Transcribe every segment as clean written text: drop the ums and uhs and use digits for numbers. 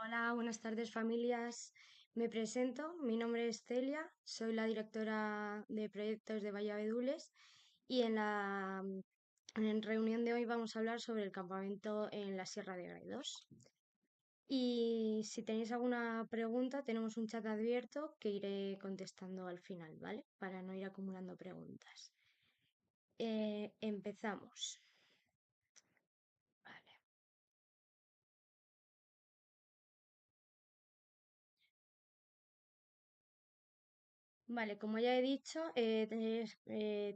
Hola, buenas tardes familias. Me presento, mi nombre es Celia, soy la directora de proyectos de Vallavedules y en reunión de hoy vamos a hablar sobre el campamento en la Sierra de Gredos. Y si tenéis alguna pregunta, tenemos un chat abierto que iré contestando al final, ¿vale? Para no ir acumulando preguntas. Empezamos. Vale. Vale, como ya he dicho,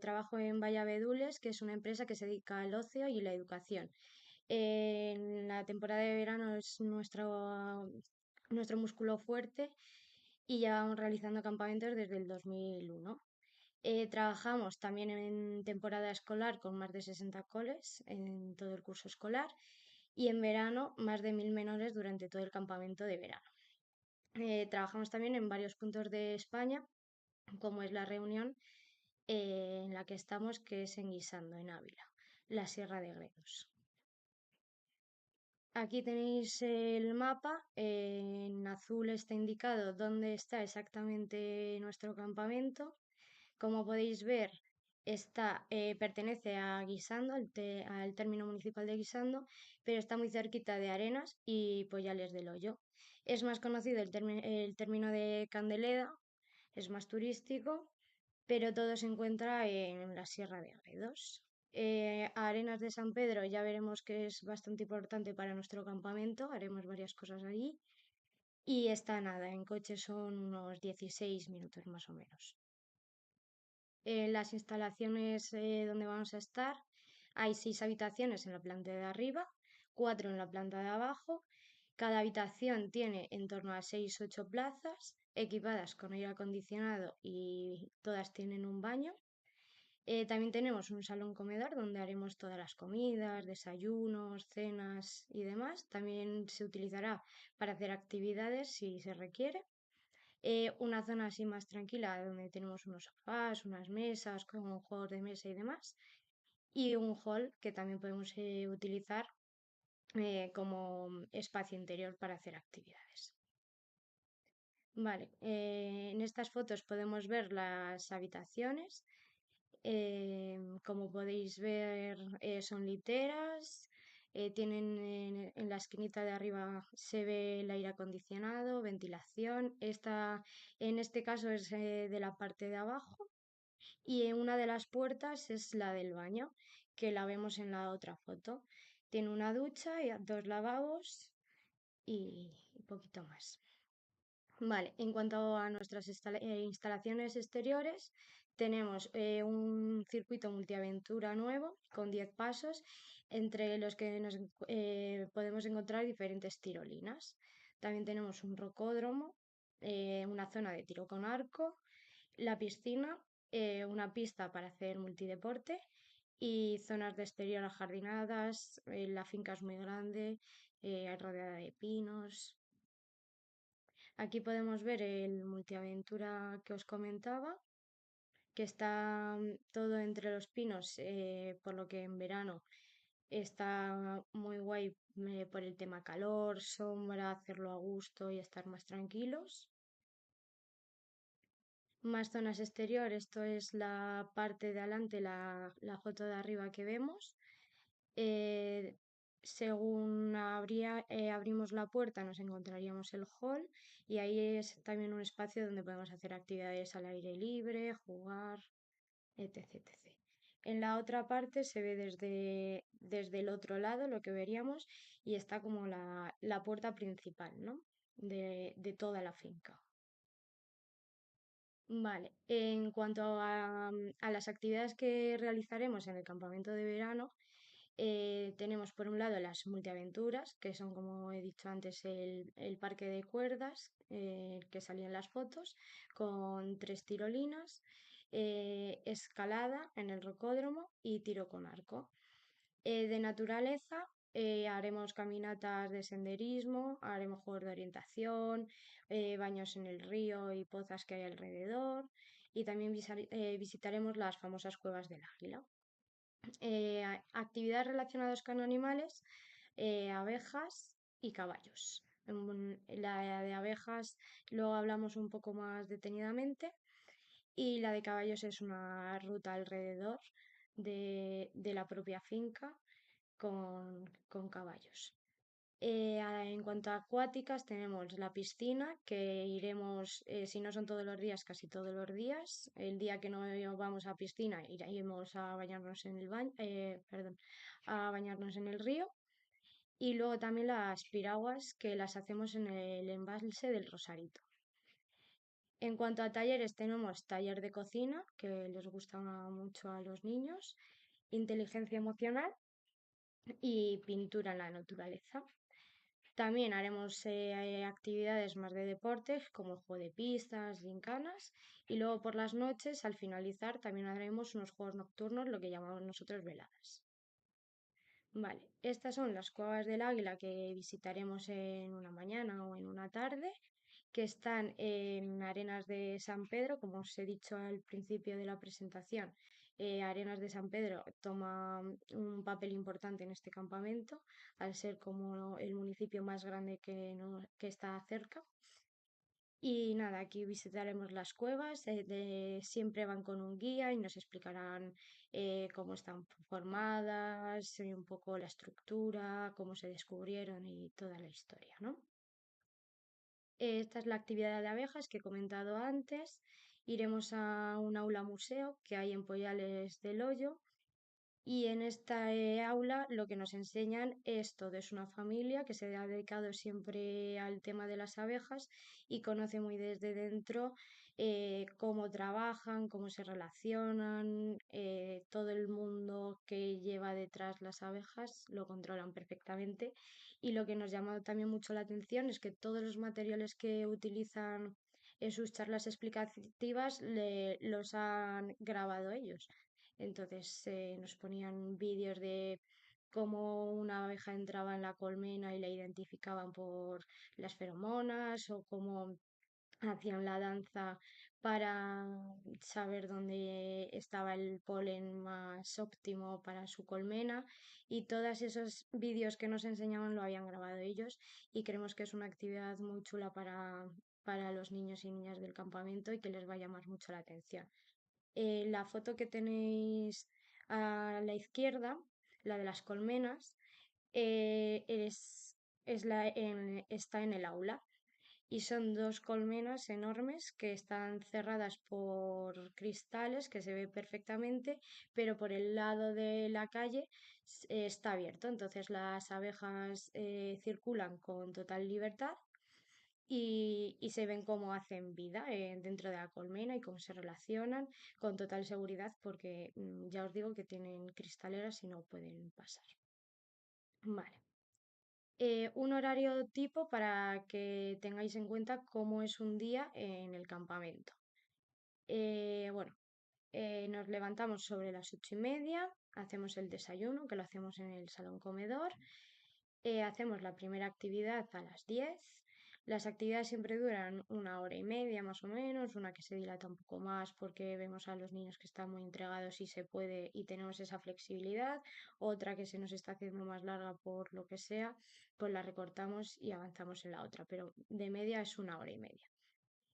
trabajo en Vallavedules, que es una empresa que se dedica al ocio y la educación. En la temporada de verano es nuestro músculo fuerte y llevamos realizando campamentos desde el 2001. Trabajamos también en temporada escolar con más de 60 coles en todo el curso escolar y en verano más de 1000 menores durante todo el campamento de verano. Trabajamos también en varios puntos de España, como es la reunión en la que estamos, que es en Guisando, en Ávila, la Sierra de Gredos. Aquí tenéis el mapa, en azul está indicado dónde está exactamente nuestro campamento. Como podéis ver, pertenece a Guisando, al término municipal de Guisando, pero está muy cerquita de Arenas y Pollales del Hoyo. Es más conocido el término de Candeleda, es más turístico, pero todo se encuentra en la Sierra de Gredos. Arenas de San Pedro ya veremos que es bastante importante para nuestro campamento, haremos varias cosas allí. Y está nada, en coche son unos 16 minutos más o menos. Las instalaciones donde vamos a estar, hay 6 habitaciones en la planta de arriba, 4 en la planta de abajo. Cada habitación tiene en torno a 6-8 plazas, equipadas con aire acondicionado y todas tienen un baño. También tenemos un salón comedor donde haremos todas las comidas, desayunos, cenas y demás. También se utilizará para hacer actividades si se requiere. Una zona así más tranquila donde tenemos unos sofás, unas mesas con juegos de mesa y demás. Y un hall que también podemos utilizar como espacio interior para hacer actividades. Vale, en estas fotos podemos ver las habitaciones. Como podéis ver, son literas. Tienen en la esquinita de arriba se ve el aire acondicionado, ventilación. En este caso es de la parte de abajo y una de las puertas es la del baño, que la vemos en la otra foto. Tiene una ducha y 2 lavabos y poquito más. Vale, en cuanto a nuestras instalaciones exteriores, tenemos un circuito multiaventura nuevo con 10 pasos, entre los que podemos encontrar diferentes tirolinas. También tenemos un rocódromo, una zona de tiro con arco, la piscina, una pista para hacer multideporte y zonas de exterior ajardinadas. La finca es muy grande, rodeada de pinos. Aquí podemos ver el multiaventura que os comentaba, que está todo entre los pinos, por lo que en verano está muy guay por el tema calor, sombra, hacerlo a gusto y estar más tranquilos. Más zonas exterior, esto es la parte de adelante, la foto de arriba que vemos. Eh, Según abrimos la puerta nos encontraríamos el hall y ahí es también un espacio donde podemos hacer actividades al aire libre, jugar, etc, etc. En la otra parte se ve desde el otro lado lo que veríamos y está como la puerta principal, ¿no? de toda la finca. Vale, en cuanto a las actividades que realizaremos en el campamento de verano, tenemos por un lado las multiaventuras, que son, como he dicho antes, el parque de cuerdas que salían las fotos, con 3 tirolinas, escalada en el rocódromo y tiro con arco. De naturaleza, haremos caminatas de senderismo, haremos juegos de orientación, baños en el río y pozas que hay alrededor, y también visitaremos las famosas cuevas del Águila. Actividades relacionadas con animales, abejas y caballos. La de abejas luego hablamos un poco más detenidamente y la de caballos es una ruta alrededor de la propia finca con caballos. En cuanto a acuáticas, tenemos la piscina, que iremos, si no son todos los días, casi todos los días. El día que no vamos a piscina, iremos a bañarnos en el baño, perdón, a bañarnos en el río. Y luego también las piraguas, que las hacemos en el embalse del Rosarito. En cuanto a talleres, tenemos taller de cocina, que les gusta mucho a los niños, inteligencia emocional y pintura en la naturaleza. También haremos actividades más de deportes, como el juego de pistas, gincanas, y luego por las noches, al finalizar, también haremos unos juegos nocturnos, lo que llamamos nosotros veladas. Vale, estas son las cuevas del Águila que visitaremos en una mañana o en una tarde, que están en Arenas de San Pedro, como os he dicho al principio de la presentación. Arenas de San Pedro toma un papel importante en este campamento, al ser como el municipio más grande que está cerca. Y nada, aquí visitaremos las cuevas, siempre van con un guía y nos explicarán cómo están formadas, un poco la estructura, cómo se descubrieron y toda la historia, ¿no? Esta es la actividad de abejas que he comentado antes. Iremos a un aula museo que hay en Poyales del Hoyo y en esta aula lo que nos enseñan es todo. Es una familia que se ha dedicado siempre al tema de las abejas y conoce muy desde dentro cómo trabajan, cómo se relacionan, todo el mundo que lleva detrás las abejas lo controlan perfectamente. Y lo que nos llama también mucho la atención es que todos los materiales que utilizan en sus charlas explicativas los han grabado ellos. Entonces nos ponían vídeos de cómo una abeja entraba en la colmena y la identificaban por las feromonas o cómo hacían la danza para saber dónde estaba el polen más óptimo para su colmena y todos esos vídeos que nos enseñaban lo habían grabado ellos y creemos que es una actividad muy chula para los niños y niñas del campamento y que les va a llamar mucho la atención. La foto que tenéis a la izquierda, la de las colmenas, eh, es, está en el aula y son dos colmenas enormes que están cerradas por cristales que se ve perfectamente, pero por el lado de la calle está abierto. Entonces las abejas circulan con total libertad y se ven cómo hacen vida dentro de la colmena y cómo se relacionan con total seguridad porque ya os digo que tienen cristaleras y no pueden pasar. Vale. Un horario tipo para que tengáis en cuenta cómo es un día en el campamento. Bueno, nos levantamos sobre las 8:30, hacemos el desayuno, que lo hacemos en el salón comedor. Hacemos la primera actividad a las 10. Las actividades siempre duran una hora y media más o menos, una que se dilata un poco más porque vemos a los niños que están muy entregados y se puede y tenemos esa flexibilidad, otra que se nos está haciendo más larga por lo que sea, pues la recortamos y avanzamos en la otra, pero de media es una hora y media.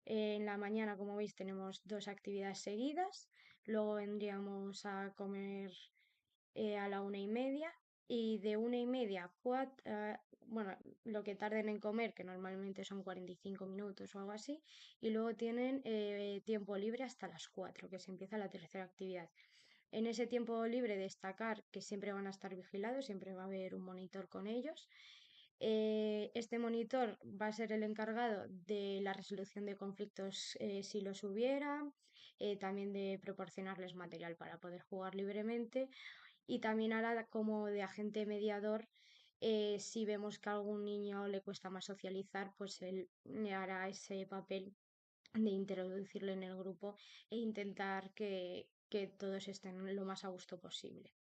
En la mañana, como veis, tenemos dos actividades seguidas, luego vendríamos a comer a la 1:30 y de 1:30 a 4, bueno, lo que tarden en comer, que normalmente son 45 minutos o algo así, y luego tienen tiempo libre hasta las 4, que se empieza la tercera actividad. En ese tiempo libre destacar que siempre van a estar vigilados, siempre va a haber un monitor con ellos. Este monitor va a ser el encargado de la resolución de conflictos si los hubiera, también de proporcionarles material para poder jugar libremente y también hará como de agente mediador. Si vemos que a algún niño le cuesta más socializar, pues él hará ese papel de introducirlo en el grupo e intentar que todos estén lo más a gusto posible.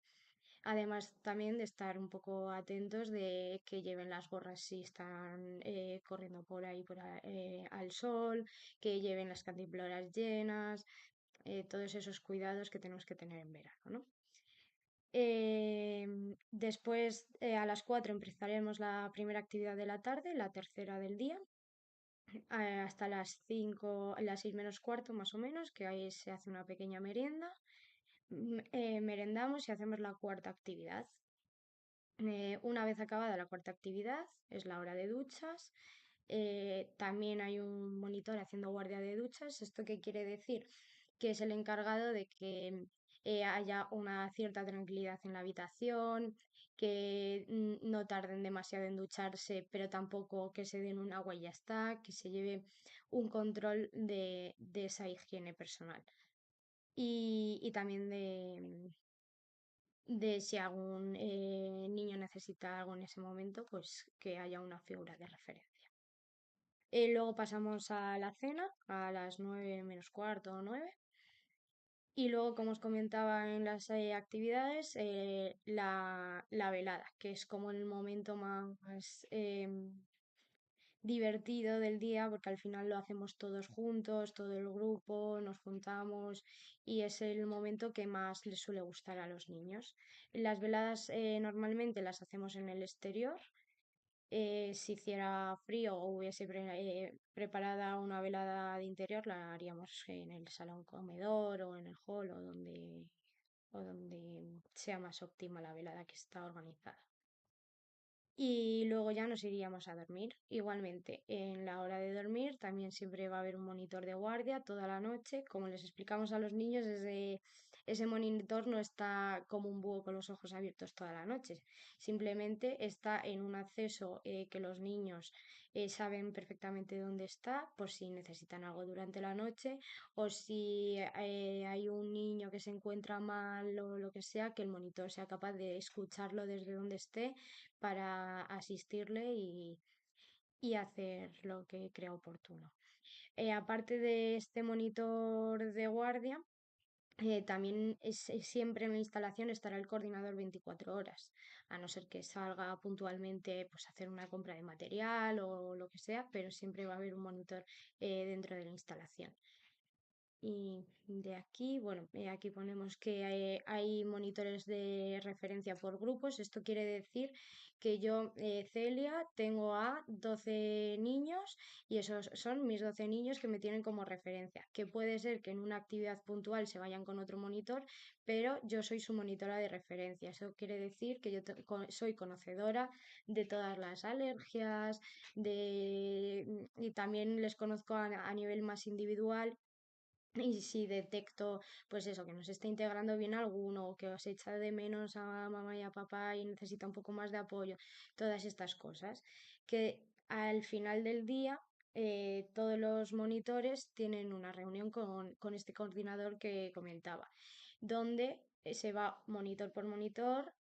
Además, también de estar un poco atentos de que lleven las gorras si están corriendo al sol, que lleven las cantimploras llenas, todos esos cuidados que tenemos que tener en verano, ¿no? Después, a las 4 empezaremos la primera actividad de la tarde, la tercera del día, hasta las 5, las 6 menos cuarto más o menos, que ahí se hace una pequeña merienda. Merendamos y hacemos la cuarta actividad. Una vez acabada la cuarta actividad, es la hora de duchas. También hay un monitor haciendo guardia de duchas. ¿Esto qué quiere decir? Que es el encargado de que haya una cierta tranquilidad en la habitación, que no tarden demasiado en ducharse, pero tampoco que se den un agua y ya está, que se lleve un control de esa higiene personal. Y también de si algún niño necesita algo en ese momento, pues que haya una figura de referencia. Luego pasamos a la cena, a las 9 menos cuarto o 9. Y luego, como os comentaba en las actividades, la velada, que es como el momento más divertido del día, porque al final lo hacemos todos juntos, todo el grupo, nos juntamos y es el momento que más les suele gustar a los niños. Las veladas normalmente las hacemos en el exterior. Si hiciera frío o hubiese preparada una velada de interior, la haríamos en el salón comedor o en el hall o donde sea más óptima la velada que está organizada. Y luego ya nos iríamos a dormir. Igualmente, en la hora de dormir también siempre va a haber un monitor de guardia toda la noche. Como les explicamos a los niños, ese monitor no está como un búho con los ojos abiertos toda la noche. Simplemente está en un acceso que los niños saben perfectamente dónde está por si necesitan algo durante la noche o si hay un niño que se encuentra mal o lo que sea, que el monitor sea capaz de escucharlo desde donde esté para asistirle y hacer lo que crea oportuno. Aparte de este monitor de guardia, también siempre en la instalación estará el coordinador 24 horas, a no ser que salga puntualmente pues, a hacer una compra de material o lo que sea, pero siempre va a haber un monitor dentro de la instalación. Y de aquí, bueno, aquí ponemos que hay monitores de referencia por grupos. Esto quiere decir que yo, Celia, tengo a 12 niños y esos son mis 12 niños que me tienen como referencia. Que puede ser que en una actividad puntual se vayan con otro monitor, pero yo soy su monitora de referencia. Eso quiere decir que yo soy conocedora de todas las alergias, y también les conozco a nivel más individual y si detecto, pues eso, que no se está integrando bien alguno, que os echa de menos a mamá y a papá y necesita un poco más de apoyo, todas estas cosas, que al final del día todos los monitores tienen una reunión con este coordinador que comentaba, donde se va monitor por monitor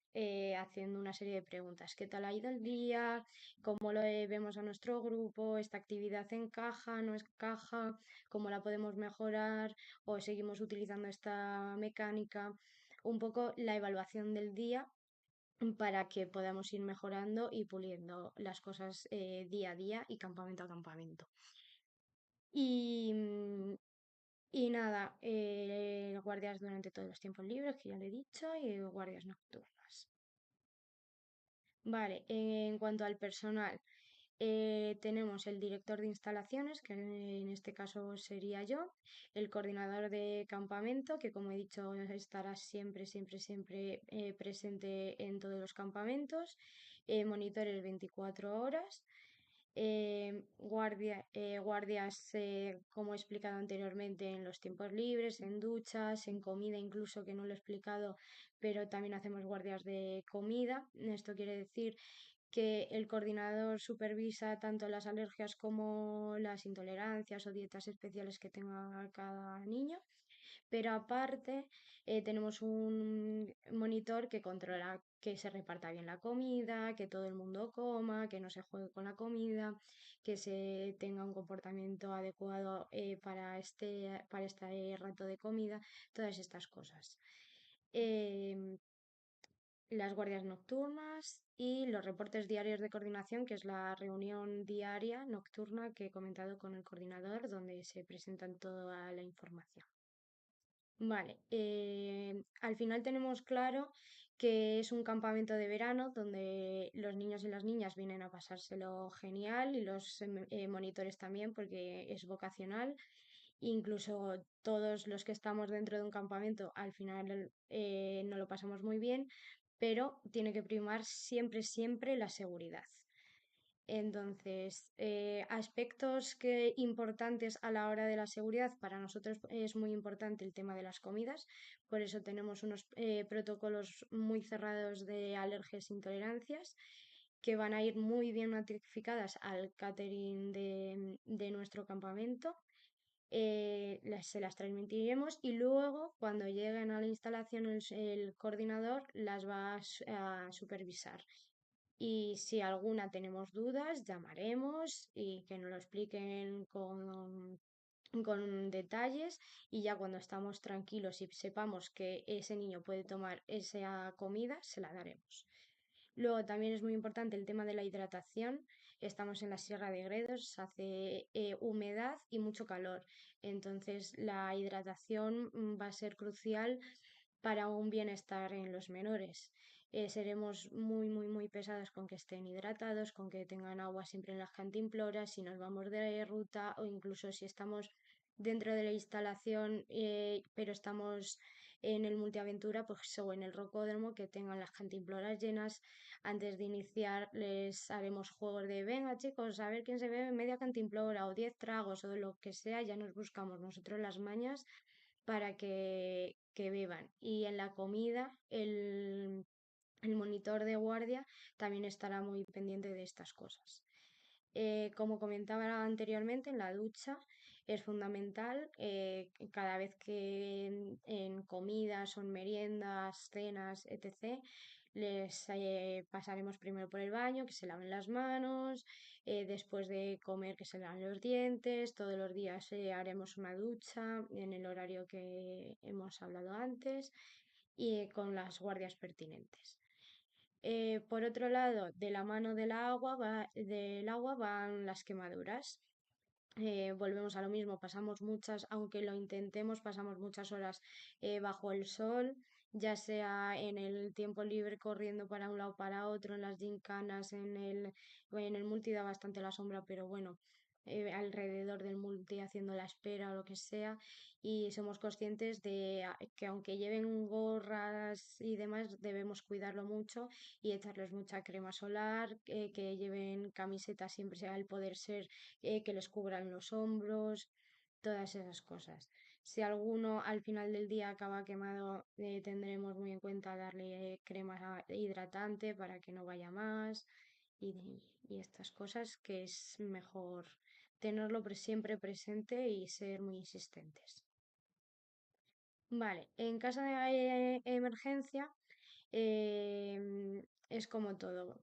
haciendo una serie de preguntas. ¿Qué tal ha ido el día? ¿Cómo lo vemos a nuestro grupo? ¿Esta actividad encaja? ¿No encaja? ¿Cómo la podemos mejorar? ¿O seguimos utilizando esta mecánica? Un poco la evaluación del día para que podamos ir mejorando y puliendo las cosas día a día y campamento a campamento. Y, y nada, guardias durante todos los tiempos libres, que ya le he dicho, y guardias nocturnas. Vale, en cuanto al personal, tenemos el director de instalaciones, que en este caso sería yo, el coordinador de campamento, que como he dicho estará siempre, siempre, siempre presente en todos los campamentos, monitores 24 horas, guardias, como he explicado anteriormente, en los tiempos libres, en duchas, en comida, incluso que no lo he explicado, pero también hacemos guardias de comida. Esto quiere decir que el coordinador supervisa tanto las alergias como las intolerancias o dietas especiales que tenga cada niño, pero aparte tenemos un monitor que controla que se reparta bien la comida, que todo el mundo coma, que no se juegue con la comida, que se tenga un comportamiento adecuado para este rato de comida, todas estas cosas. Em, las guardias nocturnas y los reportes diarios de coordinación, que es la reunión diaria nocturna que he comentado con el coordinador, donde se presentan toda la información. Vale, al final tenemos claro que es un campamento de verano donde los niños y las niñas vienen a pasárselo genial y los monitores también porque es vocacional. Incluso todos los que estamos dentro de un campamento al final no lo pasamos muy bien, pero tiene que primar siempre, siempre la seguridad. Entonces, aspectos importantes a la hora de la seguridad, para nosotros es muy importante el tema de las comidas, por eso tenemos unos protocolos muy cerrados de alergias e intolerancias que van a ir muy bien notificadas al catering de nuestro campamento. Se las transmitiremos y luego cuando lleguen a la instalación el coordinador las va a supervisar. Y si alguna tenemos dudas, llamaremos y que nos lo expliquen con detalles y ya cuando estamos tranquilos y sepamos que ese niño puede tomar esa comida, se la daremos. Luego también es muy importante el tema de la hidratación. Estamos en la Sierra de Gredos, hace humedad y mucho calor. Entonces la hidratación va a ser crucial para un bienestar en los menores. Seremos muy, muy, muy pesadas con que estén hidratados, con que tengan agua siempre en las cantimploras, si nos vamos de ruta o incluso si estamos dentro de la instalación, pero estamos en el multiaventura pues, o en el rocódromo, que tengan las cantimploras llenas. Antes de iniciar les haremos juegos de venga chicos, a ver quién se bebe media cantimplora o 10 tragos o lo que sea, ya nos buscamos nosotros las mañas para que beban. Y en la comida el monitor de guardia también estará muy pendiente de estas cosas. Como comentaba anteriormente, en la ducha es fundamental cada vez que en comidas o en meriendas, cenas, etc., les pasaremos primero por el baño, que se laven las manos, después de comer que se laven los dientes, todos los días haremos una ducha en el horario que hemos hablado antes y con las guardias pertinentes. Por otro lado, de la mano del agua van las quemaduras. Volvemos a lo mismo, pasamos muchas, aunque lo intentemos, pasamos muchas horas bajo el sol, ya sea en el tiempo libre corriendo para un lado para otro, en las gincanas, en el multi da bastante la sombra, pero bueno, alrededor del multi haciendo la espera o lo que sea, y somos conscientes de que aunque lleven gorras y demás, debemos cuidarlo mucho y echarles mucha crema solar, que lleven camisetas siempre sea el poder ser que les cubran los hombros, todas esas cosas. Si alguno al final del día acaba quemado, tendremos muy en cuenta darle crema hidratante para que no vaya más y estas cosas que es mejor tenerlo siempre presente y ser muy insistentes. Vale, en caso de emergencia, es como todo,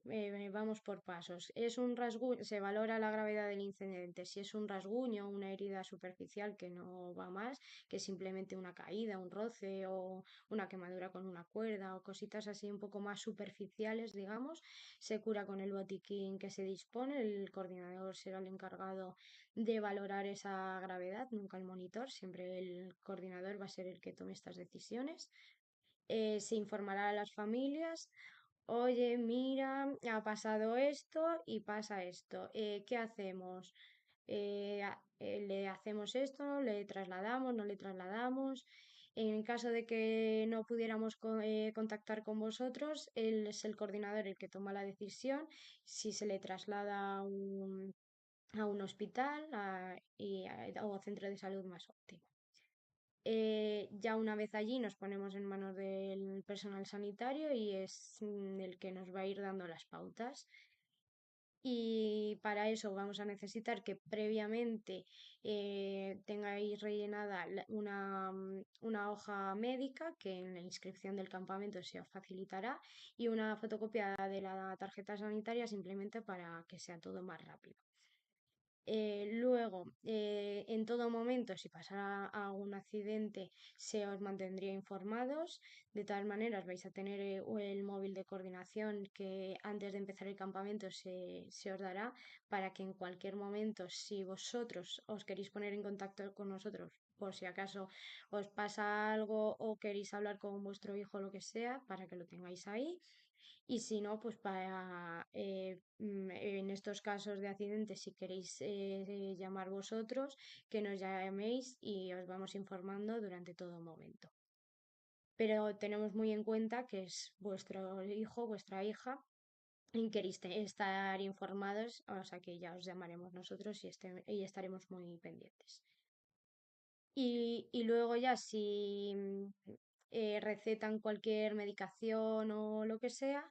vamos por pasos. Es un rasguño, se valora la gravedad del incidente. Si es un rasguño, una herida superficial que no va más, que es simplemente una caída, un roce o una quemadura con una cuerda o cositas así un poco más superficiales, digamos, se cura con el botiquín que se dispone. El coordinador será el encargado de valorar esa gravedad, nunca el monitor, siempre el coordinador va a ser el que tome estas decisiones. Se informará a las familias, oye, mira, ha pasado esto y pasa esto, ¿qué hacemos? ¿Le hacemos esto? ¿Le trasladamos? ¿No le trasladamos? En caso de que no pudiéramos contactar con vosotros, él es el coordinador el que toma la decisión si se le traslada a un hospital o centro de salud más óptimo. Ya una vez allí nos ponemos en manos del personal sanitario y es el que nos va a ir dando las pautas. Y para eso vamos a necesitar que previamente tengáis rellenada una hoja médica que en la inscripción del campamento se os facilitará y una fotocopia de la tarjeta sanitaria simplemente para que sea todo más rápido. Luego, en todo momento, si pasara algún accidente, se os mantendría informados. De todas maneras, vais a tener el móvil de coordinación que antes de empezar el campamento se os dará para que en cualquier momento, si vosotros os queréis poner en contacto con nosotros, por si acaso os pasa algo o queréis hablar con vuestro hijo o lo que sea, para que lo tengáis ahí. Y si no, pues para en estos casos de accidentes, si queréis llamar vosotros, que nos llaméis y os vamos informando durante todo momento. Pero tenemos muy en cuenta que es vuestro hijo, vuestra hija, y queréis estar informados, o sea que ya os llamaremos nosotros y estaremos muy pendientes. Y luego ya si recetan cualquier medicación o lo que sea,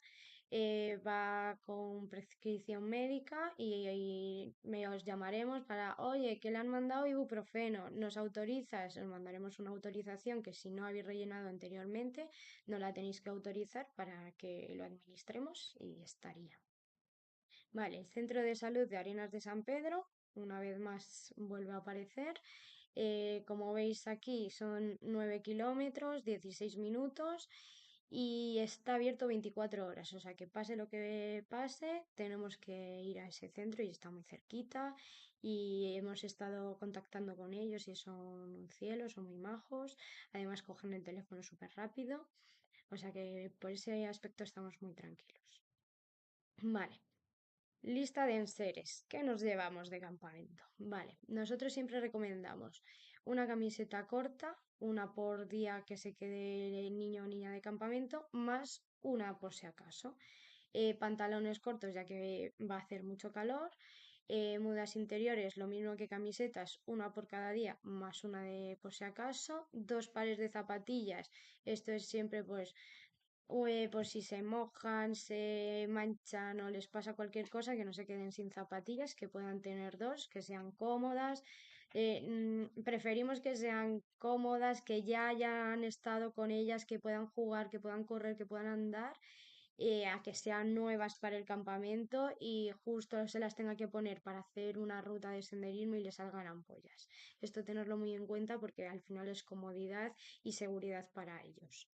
va con prescripción médica y os llamaremos para, oye, que le han mandado ibuprofeno, ¿nos autorizas? Os mandaremos una autorización que si no habéis rellenado anteriormente, no la tenéis que autorizar para que lo administremos y estaría. Vale, el Centro de Salud de Arenas de San Pedro, una vez más vuelve a aparecer. Como veis aquí son 9 kilómetros, 16 minutos y está abierto 24 horas. O sea que pase lo que pase, tenemos que ir a ese centro y está muy cerquita. Y hemos estado contactando con ellos y son un cielo, son muy majos. Además cogen el teléfono súper rápido. O sea que por ese aspecto estamos muy tranquilos. Vale. Lista de enseres. ¿Qué nos llevamos de campamento? Vale, nosotros siempre recomendamos una camiseta corta, una por día que se quede el niño o niña de campamento, más una por si acaso. Pantalones cortos ya que va a hacer mucho calor. Mudas interiores, lo mismo que camisetas, una por cada día, más una de por si acaso. Dos pares de zapatillas. Esto es siempre pues por si se mojan, se manchan o les pasa cualquier cosa, que no se queden sin zapatillas, que puedan tener dos, que sean cómodas. Preferimos que sean cómodas, que ya hayan estado con ellas, que puedan jugar, que puedan correr, que puedan andar, a que sean nuevas para el campamento y justo se las tenga que poner para hacer una ruta de senderismo y les salgan ampollas. Esto tenerlo muy en cuenta porque al final es comodidad y seguridad para ellos.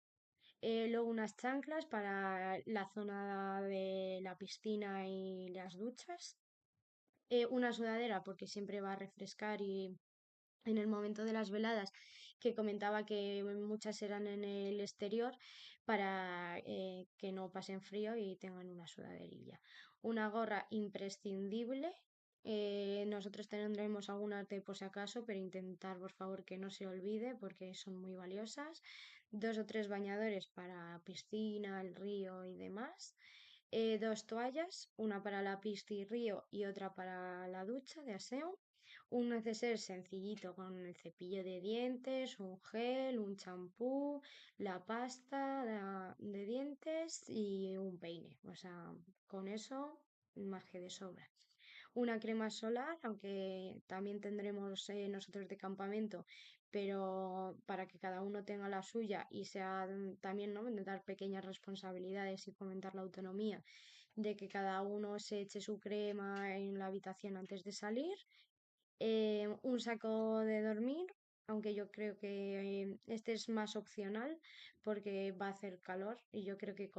Luego unas chanclas para la zona de la piscina y las duchas. Una sudadera porque siempre va a refrescar y en el momento de las veladas que comentaba que muchas eran en el exterior para que no pasen frío y tengan una sudaderilla. Una gorra imprescindible. Nosotros tendremos algunas de por si acaso, pero intentar por favor que no se olvide porque son muy valiosas. Dos o tres bañadores para piscina, el río y demás. Dos toallas, una para la pista y río y otra para la ducha de aseo. Un neceser sencillito con el cepillo de dientes, un gel, un champú, la pasta de dientes y un peine. O sea, con eso más que de sobra. Una crema solar, aunque también tendremos nosotros de campamento, pero para que cada uno tenga la suya y sea también, ¿no?, de dar pequeñas responsabilidades y fomentar la autonomía, de que cada uno se eche su crema en la habitación antes de salir. Un saco de dormir, aunque yo creo que este es más opcional porque va a hacer calor y yo creo que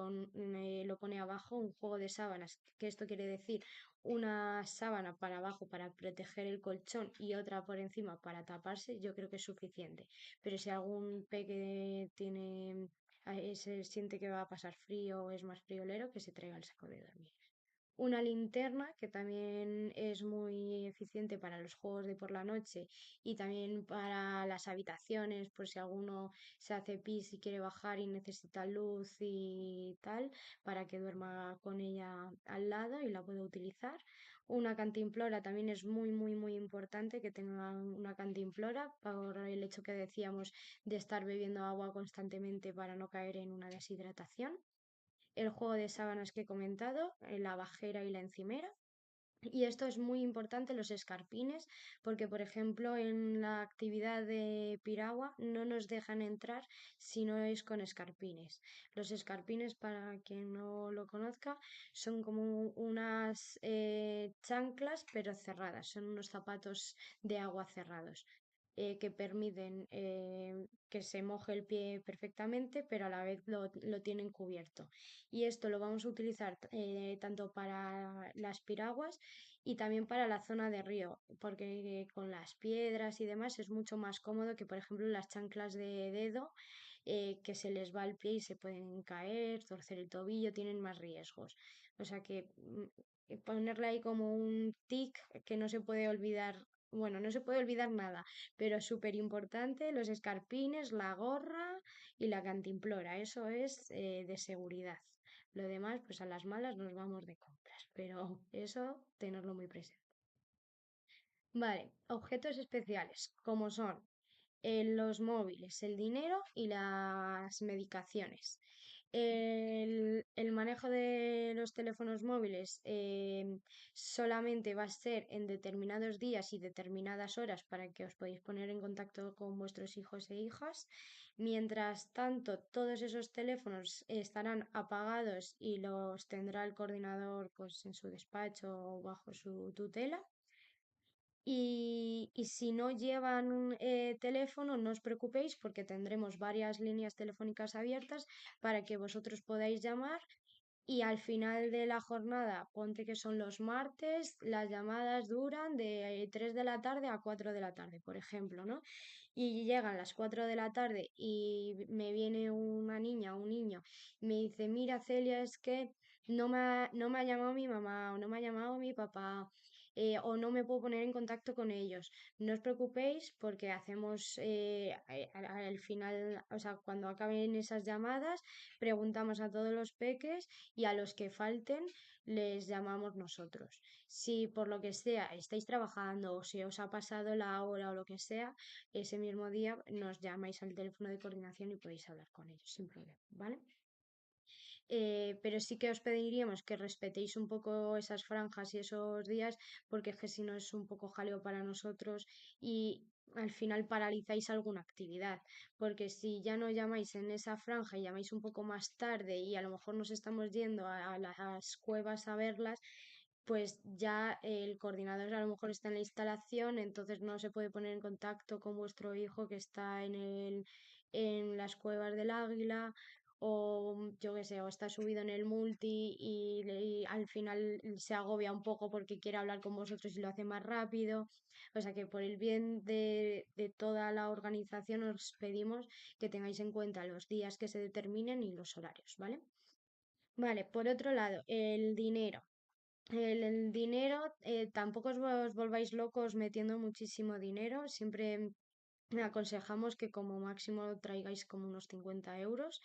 lo pone abajo un juego de sábanas, que esto quiere decir una sábana para abajo para proteger el colchón y otra por encima para taparse, yo creo que es suficiente. Pero si algún peque se siente que va a pasar frío o es más friolero, que se traiga el saco de dormir. Una linterna que también es muy eficiente para los juegos de por la noche y también para las habitaciones, por si alguno se hace pis y quiere bajar y necesita luz y tal, para que duerma con ella al lado y la pueda utilizar. Una cantimplora también es muy, muy, muy importante que tengan una cantimplora por el hecho que decíamos de estar bebiendo agua constantemente para no caer en una deshidratación. El juego de sábanas que he comentado, la bajera y la encimera. Y esto es muy importante, los escarpines, porque por ejemplo en la actividad de piragua no nos dejan entrar si no es con escarpines. Los escarpines, para quien no lo conozca, son como unas chanclas pero cerradas, son unos zapatos de agua cerrados. Que permiten que se moje el pie perfectamente, pero a la vez lo tienen cubierto. Y esto lo vamos a utilizar tanto para las piraguas y también para la zona de río, porque con las piedras y demás es mucho más cómodo que, por ejemplo, las chanclas de dedo, que se les va el pie y se pueden caer, torcer el tobillo, tienen más riesgos. O sea que ponerle ahí como un tic que no se puede olvidar. Bueno, no se puede olvidar nada, pero súper importante, los escarpines, la gorra y la cantimplora, eso es de seguridad. Lo demás, pues a las malas nos vamos de compras, pero eso tenerlo muy presente. Vale, objetos especiales, como son los móviles, el dinero y las medicaciones. El manejo de los teléfonos móviles solamente va a ser en determinados días y determinadas horas para que os podáis poner en contacto con vuestros hijos e hijas. Mientras tanto, todos esos teléfonos estarán apagados y los tendrá el coordinador pues, en su despacho o bajo su tutela. Y si no llevan teléfono, no os preocupéis porque tendremos varias líneas telefónicas abiertas para que vosotros podáis llamar y al final de la jornada, ponte que son los martes, las llamadas duran de 3 de la tarde a 4 de la tarde, por ejemplo, ¿no? Y llegan las 4 de la tarde y me viene una niña o un niño, me dice, mira Celia, es que no me ha llamado mi mamá o no me ha llamado mi papá. O no me puedo poner en contacto con ellos. No os preocupéis porque hacemos al final, o sea, cuando acaben esas llamadas, preguntamos a todos los peques y a los que falten les llamamos nosotros. Si por lo que sea estáis trabajando o si os ha pasado la hora o lo que sea, ese mismo día nos llamáis al teléfono de coordinación y podéis hablar con ellos sin problema, ¿vale? Pero sí que os pediríamos que respetéis un poco esas franjas y esos días, porque es que si no es un poco jaleo para nosotros y al final paralizáis alguna actividad, porque si ya no llamáis en esa franja y llamáis un poco más tarde y a lo mejor nos estamos yendo a las cuevas a verlas, pues ya el coordinador a lo mejor está en la instalación, entonces no se puede poner en contacto con vuestro hijo que está en las cuevas del Águila o yo qué sé, o está subido en el multi y al final se agobia un poco porque quiere hablar con vosotros y lo hace más rápido. O sea que por el bien de toda la organización os pedimos que tengáis en cuenta los días que se determinen y los horarios, ¿vale? Vale, por otro lado, el dinero. El dinero, tampoco os volváis locos metiendo muchísimo dinero. Siempre aconsejamos que como máximo traigáis como unos 50 euros.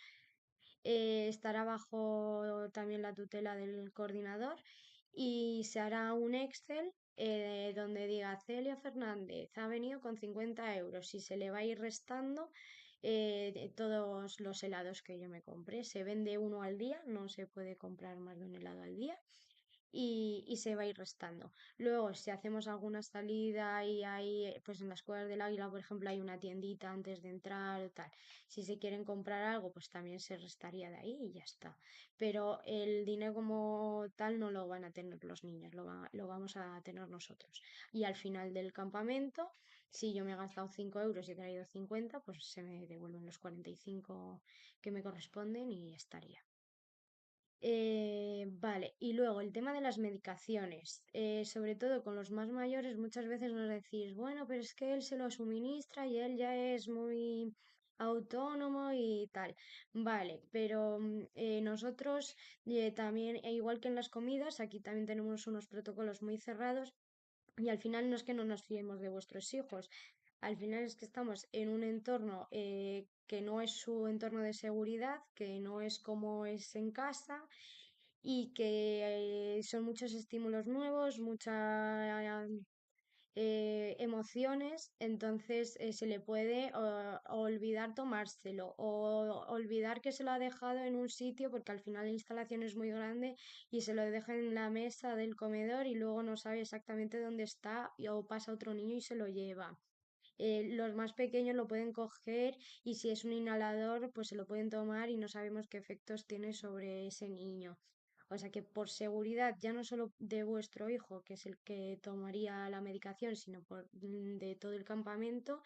Estará bajo también la tutela del coordinador y se hará un Excel donde diga Celia Fernández ha venido con 50 euros y se le va a ir restando de todos los helados que yo me compré. Se vende uno al día, no se puede comprar más de un helado al día y se va a ir restando. Luego, si hacemos alguna salida y hay, pues en las Cuevas del Águila, por ejemplo, hay una tiendita antes de entrar o tal. Si se quieren comprar algo, pues también se restaría de ahí y ya está. Pero el dinero como tal no lo van a tener los niños, lo vamos a tener nosotros. Y al final del campamento, si yo me he gastado 5 euros y he traído 50, pues se me devuelven los 45 que me corresponden y estaría. Vale, y luego el tema de las medicaciones, sobre todo con los más mayores, muchas veces nos decís, bueno, pero es que él se lo suministra y él ya es muy autónomo y tal. Vale, pero nosotros también, igual que en las comidas, aquí también tenemos unos protocolos muy cerrados y al final no es que no nos fiemos de vuestros hijos, al final es que estamos en un entorno que no es su entorno de seguridad, que no es como es en casa y que son muchos estímulos nuevos, emociones, entonces se le puede olvidar tomárselo o olvidar que se lo ha dejado en un sitio porque al final la instalación es muy grande y se lo deja en la mesa del comedor y luego no sabe exactamente dónde está o pasa otro niño y se lo lleva. Los más pequeños lo pueden coger y si es un inhalador, pues se lo pueden tomar y no sabemos qué efectos tiene sobre ese niño. O sea que por seguridad, ya no solo de vuestro hijo, que es el que tomaría la medicación, sino de todo el campamento,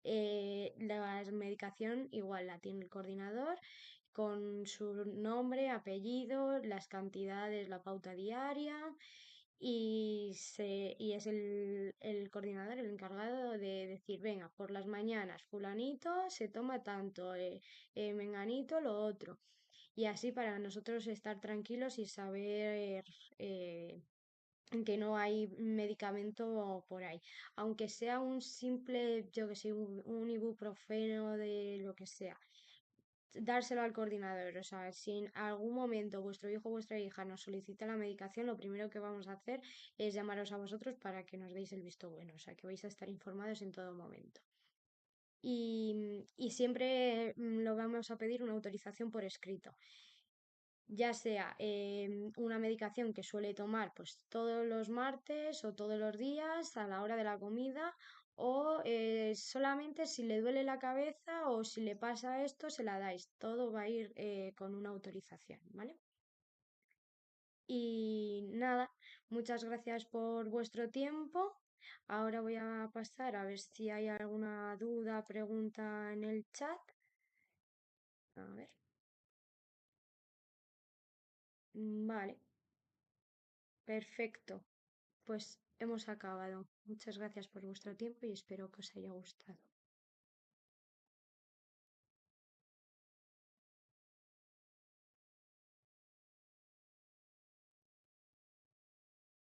la medicación igual la tiene el coordinador con su nombre, apellido, las cantidades, la pauta diaria y es el coordinador el encargado de decir, venga, por las mañanas fulanito se toma tanto, menganito lo otro. Y así para nosotros estar tranquilos y saber eh, que no hay medicamento por ahí. Aunque sea un simple, yo que sé, un ibuprofeno de lo que sea, dárselo al coordinador. O sea, si en algún momento vuestro hijo o vuestra hija nos solicita la medicación, lo primero que vamos a hacer es llamaros a vosotros para que nos deis el visto bueno. O sea, que vais a estar informados en todo momento. Y siempre lo vamos a pedir una autorización por escrito, ya sea una medicación que suele tomar pues todos los martes o todos los días a la hora de la comida o solamente si le duele la cabeza o si le pasa esto se la dais. Todo va a ir con una autorización, ¿vale? Y nada, muchas gracias por vuestro tiempo. Ahora voy a pasar a ver si hay alguna duda, pregunta en el chat. A ver, vale, perfecto. Pues hemos acabado. Muchas gracias por vuestro tiempo y espero que os haya gustado.